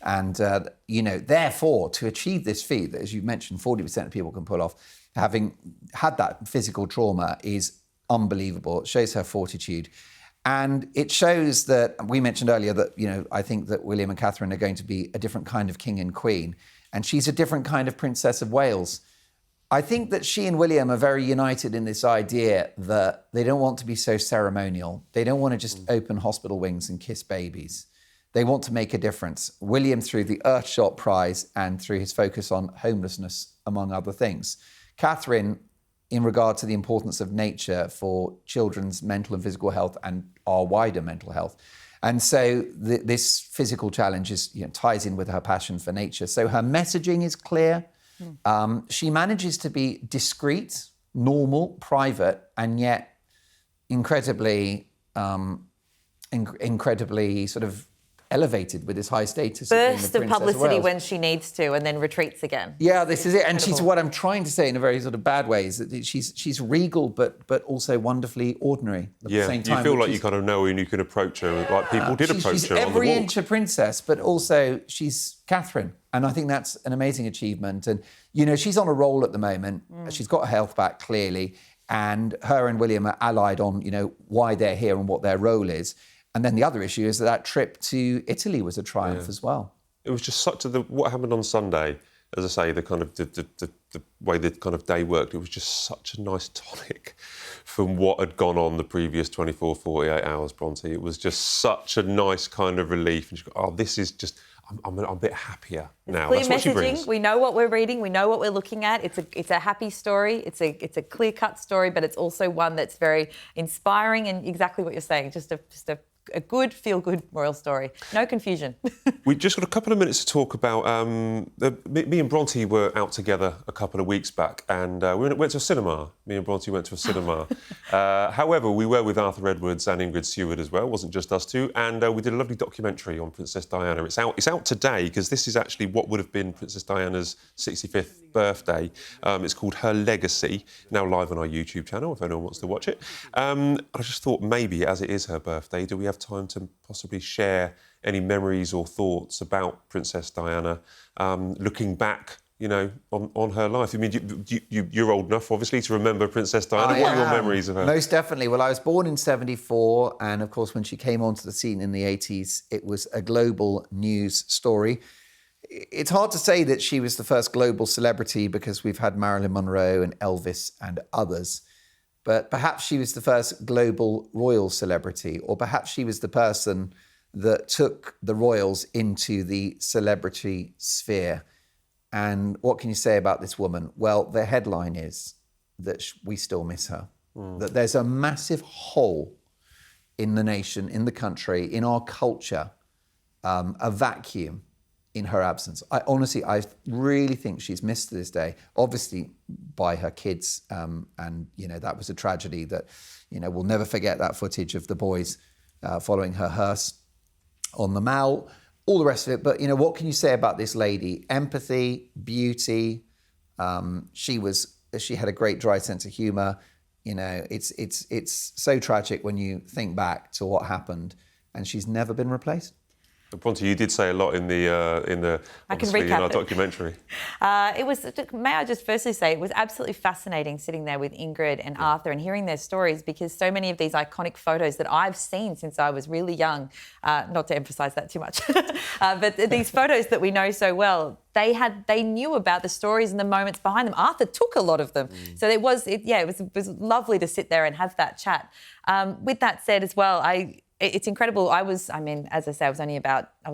And, therefore, to achieve this feat, that, as you mentioned, 40% of people can pull off, having had that physical trauma, is unbelievable. It shows her fortitude. And it shows that, we mentioned earlier that, I think that William and Catherine are going to be a different kind of king and queen. And she's a different kind of Princess of Wales. I think that she and William are very united in this idea that they don't want to be so ceremonial. They don't want to just open hospital wings and kiss babies. They want to make a difference. William through the Earthshot Prize and through his focus on homelessness, among other things. Catherine, in regard to the importance of nature for children's mental and physical health and our wider mental health. And so this physical challenge ties in with her passion for nature. So her messaging is clear. She manages to be discreet, normal, private, and yet incredibly sort of elevated with this high status. Burst of publicity when she needs to, and then retreats again. Yeah, this is it. And she's, what I'm trying to say in a very sort of bad way, is that she's regal, but also wonderfully ordinary at the same time. You feel like you kind of know and you can approach her, like people did approach her on the walk. She's every inch a princess, but also she's Catherine. And I think that's an amazing achievement. And, she's on a roll at the moment. She's got her health back, clearly. And her and William are allied on, why they're here and what their role is. And then the other issue is that trip to Italy was a triumph as well. It was just what happened on Sunday, as I say, the kind of the way the kind of day worked, it was just such a nice tonic from what had gone on the previous 24, 48 hours, Bronte. It was just such a nice kind of relief. And she go, this is just, I'm a bit happier now. Clear That's what she brings. messaging. We know what we're reading. We know what we're looking at. It's a happy story. It's a clear-cut story, but it's also one that's very inspiring and exactly what you're saying. Just a good, feel-good royal story. No confusion. We just got a couple of minutes to talk about... me and Bronte were out together a couple of weeks back and we went to a cinema. Me and Bronte went to a cinema. However, we were with Arthur Edwards and Ingrid Seward as well. It wasn't just us two. And we did a lovely documentary on Princess Diana. It's out today because this is actually what would have been Princess Diana's 65th birthday. It's called Her Legacy, now live on our YouTube channel if anyone wants to watch it. I just thought maybe as it is her birthday, do we have time to possibly share any memories or thoughts about Princess Diana, looking back, you know, on her life? I mean, you're old enough, obviously, to remember Princess Diana. What are your memories of her? Most definitely. Well, I was born in 74, and of course, when she came onto the scene in the 80s, it was a global news story. It's hard to say that she was the first global celebrity because we've had Marilyn Monroe and Elvis and others. But perhaps she was the first global royal celebrity, or perhaps she was the person that took the royals into the celebrity sphere. And what can you say about this woman? Well, the headline is that we still miss her. That there's a massive hole in the nation, in the country, in our culture, a vacuum in her absence. I really think she's missed to this day, obviously by her kids. And, you know, that was a tragedy that, you know, we'll never forget that footage of the boys following her hearse on the Mall, all the rest of it. But, you know, what can you say about this lady? Empathy, beauty. She had a great dry sense of humour. You know, it's so tragic when you think back to what happened, and she's never been replaced. Bronte, you did say a lot in our documentary. May I just firstly say, it was absolutely fascinating sitting there with Ingrid and Arthur and hearing their stories, because so many of these iconic photos that I've seen since I was really young, not to emphasise that too much, but these photos that we know so well, they knew about the stories and the moments behind them. Arthur took a lot of them. So it was lovely to sit there and have that chat. With that said as well, it's incredible. I was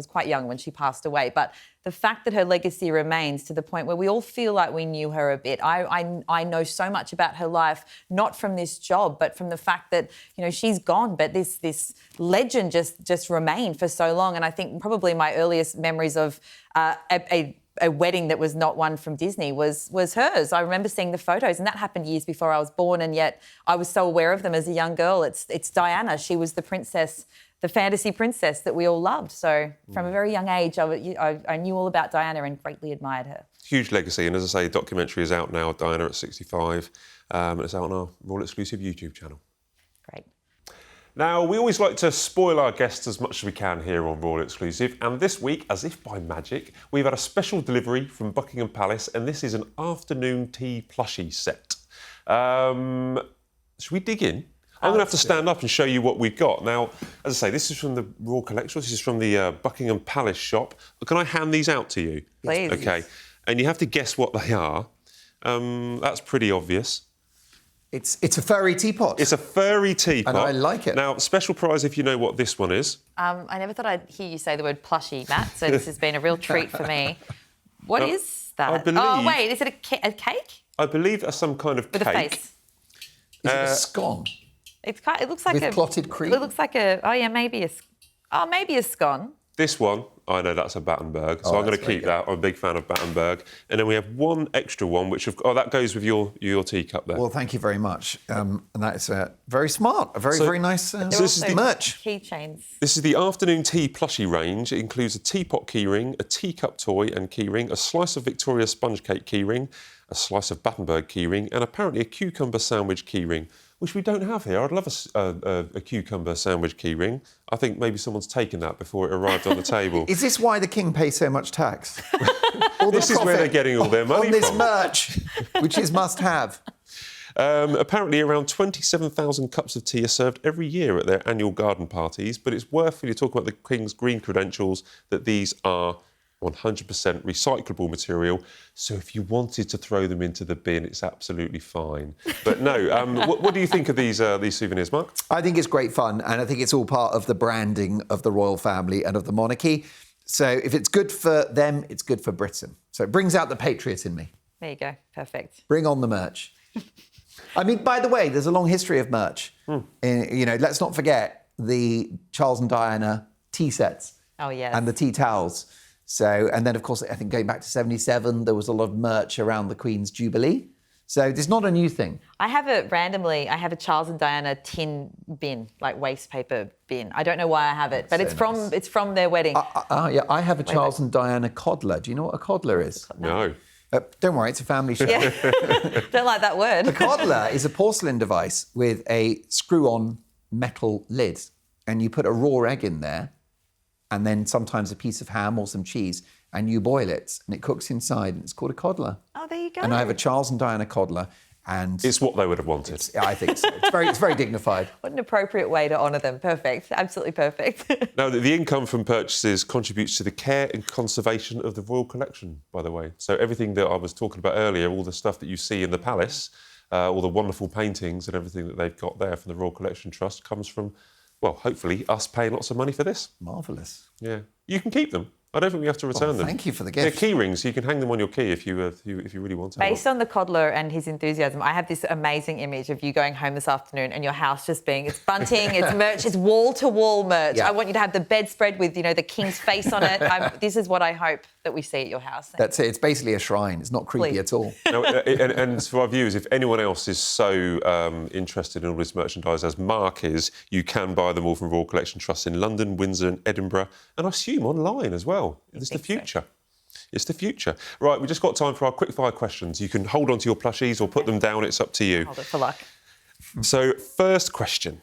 quite young when she passed away, but the fact that her legacy remains to the point where we all feel like we knew her a bit. I know so much about her life, not from this job, but from the fact that, you know, she's gone, but this legend just remained for so long. And I think probably my earliest memories of a wedding that was not one from Disney was hers. I remember seeing the photos, and that happened years before I was born, and yet I was so aware of them as a young girl. It's Diana. She was the princess, the fantasy princess that we all loved. So from a very young age, I knew all about Diana and greatly admired her. Huge legacy, and as I say, the documentary is out now, Diana at 65, and it's out on our Royal Exclusive YouTube channel. Great. Now, we always like to spoil our guests as much as we can here on Royal Exclusive, and this week, as if by magic, we've had a special delivery from Buckingham Palace, and this is an afternoon tea plushie set. Should we dig in? I'm going to have to stand up and show you what we've got. Now, as I say, this is from the Royal Collection. This is from the Buckingham Palace shop. Can I hand these out to you? Please. OK. And you have to guess what they are. That's pretty obvious. It's a furry teapot. It's a furry teapot. And I like it. Now, special prize if you know what this one is. I never thought I'd hear you say the word plushie, Matt, so this has been a real treat for me. What is that? I believe... Oh, wait, is it a cake? I believe that's some kind of with cake. With a face. Is it a scone? It looks like with clotted cream? It looks like maybe a scone. This one, I know that's a Battenberg, so I'm going to keep that. I'm a big fan of Battenberg. And then we have one extra one, which that goes with your teacup there. Well, thank you very much. And that is very smart, very nice this is merch. Keychains. This is the afternoon tea plushie range. It includes a teapot keyring, a teacup toy and keyring, a slice of Victoria sponge cake keyring, a slice of Battenberg keyring, and apparently a cucumber sandwich keyring, which we don't have here. I'd love a cucumber sandwich keyring. I think maybe someone's taken that before it arrived on the table. Is this why the king pays so much tax? This is where they're getting all their money on this from. merch, which is must-have. Apparently around 27,000 cups of tea are served every year at their annual garden parties, but it's worth, when you talk about the King's green credentials, that these are 100% recyclable material. So if you wanted to throw them into the bin, it's absolutely fine. But no, what do you think of these souvenirs, Mark? I think it's great fun, and I think it's all part of the branding of the royal family and of the monarchy. So if it's good for them, it's good for Britain. So it brings out the patriot in me. There you go. Perfect. Bring on the merch. I mean, by the way, there's a long history of merch. Let's not forget the Charles and Diana tea sets. Oh, yes. And the tea towels. So, and then, of course, I think going back to 77, there was a lot of merch around the Queen's Jubilee. So it's not a new thing. I have a Charles and Diana tin bin, like waste paper bin. I don't know why I have it, but it's from their wedding. Yeah, I have a Charles and Diana coddler. Do you know what a coddler is? No. Don't worry, it's a family show. Yeah. Don't like that word. A coddler is a porcelain device with a screw-on metal lid, and you put a raw egg in there, and then sometimes a piece of ham or some cheese, and you boil it, and it cooks inside, and it's called a coddler. Oh, there you go. And I have a Charles and Diana coddler, and It's what they would have wanted. I think so. It's very dignified. What an appropriate way to honour them. Perfect. Absolutely perfect. Now, the income from purchases contributes to the care and conservation of the royal collection, by the way. So everything that I was talking about earlier, all the stuff that you see in the palace, all the wonderful paintings and everything that they've got there from the Royal Collection Trust comes from, well, hopefully us paying lots of money for this. Marvellous. Yeah. You can keep them. I don't think we have to return them. Thank you for the They're gift. key rings, so you can hang them on your key if you really want to. Based on the coddler and his enthusiasm, I have this amazing image of you going home this afternoon and your house just being, it's bunting, it's merch, it's wall-to-wall merch. Yeah. I want you to have the bedspread with, the king's face on it. This is what I hope that we see at your house. That's it. It's basically a shrine. It's not creepy Please. at all. Now, and for our viewers, if anyone else is so interested in all this merchandise as Mark is, you can buy them all from Royal Collection Trust in London, Windsor and Edinburgh, and I assume online as well. It's the future. It's the future. Right, we've just got time for our quick-fire questions. You can hold on to your plushies or put them down. It's up to you. Hold it for luck. So, first question.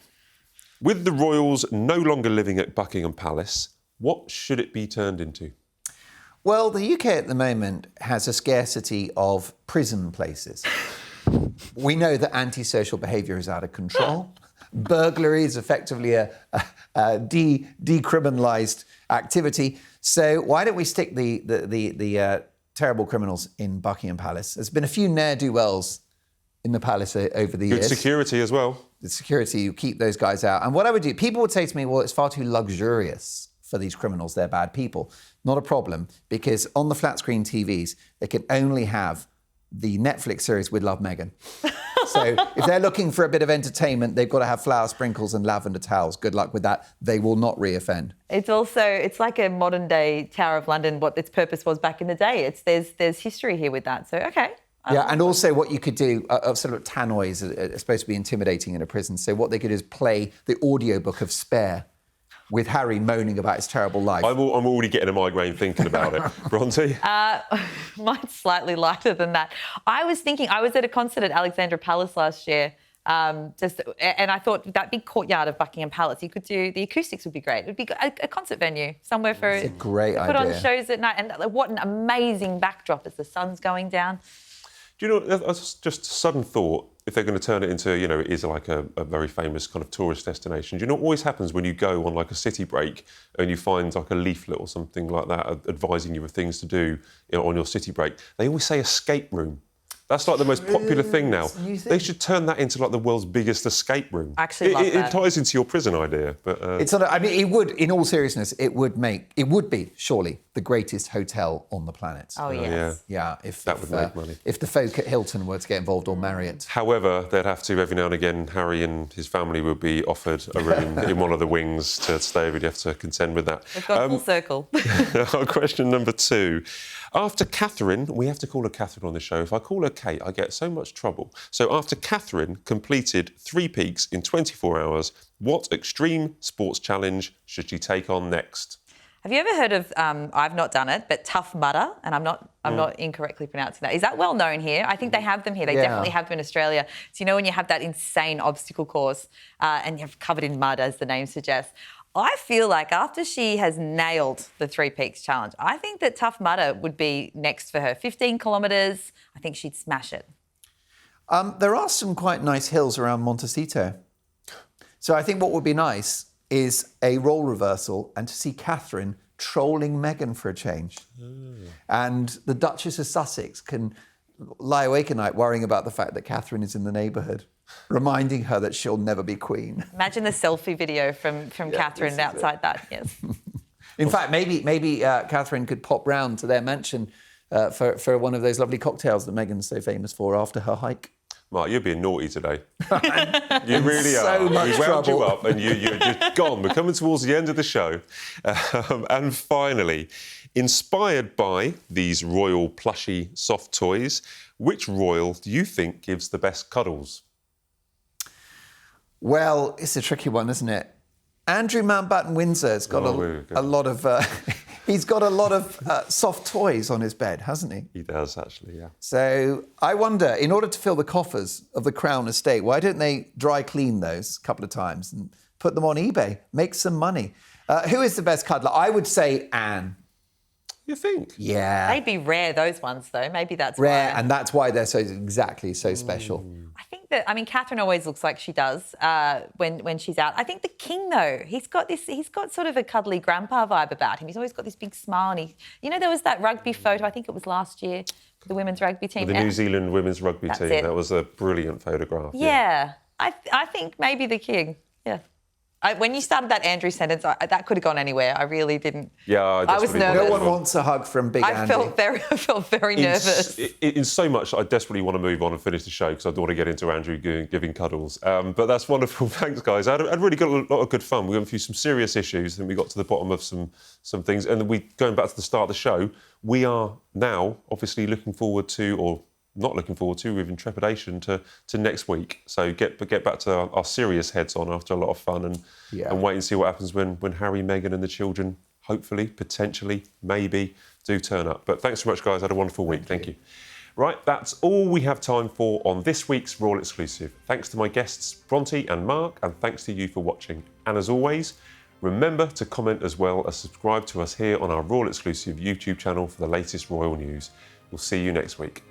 With the royals no longer living at Buckingham Palace, what should it be turned into? Well, the UK at the moment has a scarcity of prison places. We know that antisocial behaviour is out of control. Burglary is effectively a decriminalised activity. So why don't we stick the terrible criminals in Buckingham Palace? There's been a few ne'er-do-wells in the palace over the years. Good security as well. The security, you keep those guys out. And what I would do, people would say to me, well, it's far too luxurious for these criminals. They're bad people. Not a problem, because on the flat screen TVs, they can only have the Netflix series We'd Love Meghan. So if they're looking for a bit of entertainment, they've got to have flower sprinkles and lavender towels. Good luck with that. They will not reoffend. It's like a modern day Tower of London, what its purpose was back in the day. There's history here with that. So, okay. Yeah, and also what you could do, sort of tannoys are supposed to be intimidating in a prison. So what they could do is play the audiobook of Spare with Harry moaning about his terrible life. I'm already getting a migraine thinking about it. Bronte? Mine's slightly lighter than that. I was at a concert at Alexandra Palace last year, and I thought that big courtyard of Buckingham Palace, you could do, the acoustics would be great. It would be a concert venue somewhere for... It's a great put idea. on shows at night. And what an amazing backdrop as the sun's going down. Do you know, just a sudden thought, if they're going to turn it into, it is like a very famous kind of tourist destination. Do you know what always happens when you go on like a city break and you find like a leaflet or something like that advising you of things to do on your city break? They always say escape room. That's like the most popular thing now. They should turn that into like the world's biggest escape room. I actually love that. It ties into your prison idea, but It's not. I mean, it would. In all seriousness, it would be surely the greatest hotel on the planet. Oh, yes. Yeah. If That would make money. If the folk at Hilton were to get involved, or Marriott. However, they'd have to, every now and again, Harry and his family would be offered a room in one of the wings to stay. We'd have to contend with that. We've gone full circle. Question number 2. After Catherine, we have to call her Catherine on the show. If I call her Kate, I get so much trouble. So after Catherine completed 3 peaks in 24 hours, what extreme sports challenge should she take on next? Have you ever heard of, I've not done it, but Tough Mudder? And I'm not incorrectly pronouncing that. Is that well known here? I think they have them here. They definitely have them in Australia. So when you have that insane obstacle course and you're covered in mud, as the name suggests, I feel like after she has nailed the 3 Peaks challenge, I think that Tough Mudder would be next for her. 15 kilometres, I think she'd smash it. There are some quite nice hills around Montecito. So I think what would be nice is a role reversal and to see Catherine trolling Meghan for a change. And the Duchess of Sussex can lie awake at night worrying about the fact that Catherine is in the neighbourhood, reminding her that she'll never be queen. Imagine the selfie video from Catherine outside that, yes. In fact, maybe Catherine could pop round to their mansion for one of those lovely cocktails that Meghan's so famous for after her hike. Mark, you're being naughty today. You really are. So much We wound trouble. you up and you're just gone. We're coming towards the end of the show. And finally, inspired by these royal plushy soft toys, which royal do you think gives the best cuddles? Well, it's a tricky one, isn't it? Andrew Mountbatten Windsor's got a lot of... he's got a lot of soft toys on his bed, hasn't he? He does, actually, yeah. So I wonder, in order to fill the coffers of the Crown estate, why don't they dry clean those a couple of times and put them on eBay, make some money? Who is the best cuddler? I would say Anne. You think? Yeah. They'd be rare, those ones, though. Maybe that's Rare, why. and that's why they're so special. I think that, Catherine always looks like she does when she's out. I think the King, though, he's got sort of a cuddly grandpa vibe about him. He's always got this big smile. And there was that rugby photo, I think it was last year, for the women's rugby team. The New Zealand women's rugby team. it. That was a brilliant photograph. Yeah. I think maybe the King, yeah. When you started that Andrew sentence, that could have gone anywhere. I really didn't. Yeah, I was nervous. No one wants a hug from Big Andy. I felt very nervous. In so much, I desperately want to move on and finish the show because I don't want to get into Andrew giving cuddles. But that's wonderful. Thanks, guys. I'd really got a lot of good fun. We went through some serious issues and we got to the bottom of some things. And then going back to the start of the show, we are now obviously looking forward to, or not looking forward to, with trepidation to next week. So get back to our serious heads on after a lot of fun and wait and see what happens when Harry, Meghan and the children, hopefully, potentially, maybe, do turn up. But thanks so much, guys. Had a wonderful week. Thank you. Right, that's all we have time for on this week's Royal Exclusive. Thanks to my guests, Bronte and Mark, and thanks to you for watching. And as always, remember to comment as well as subscribe to us here on our Royal Exclusive YouTube channel for the latest royal news. We'll see you next week.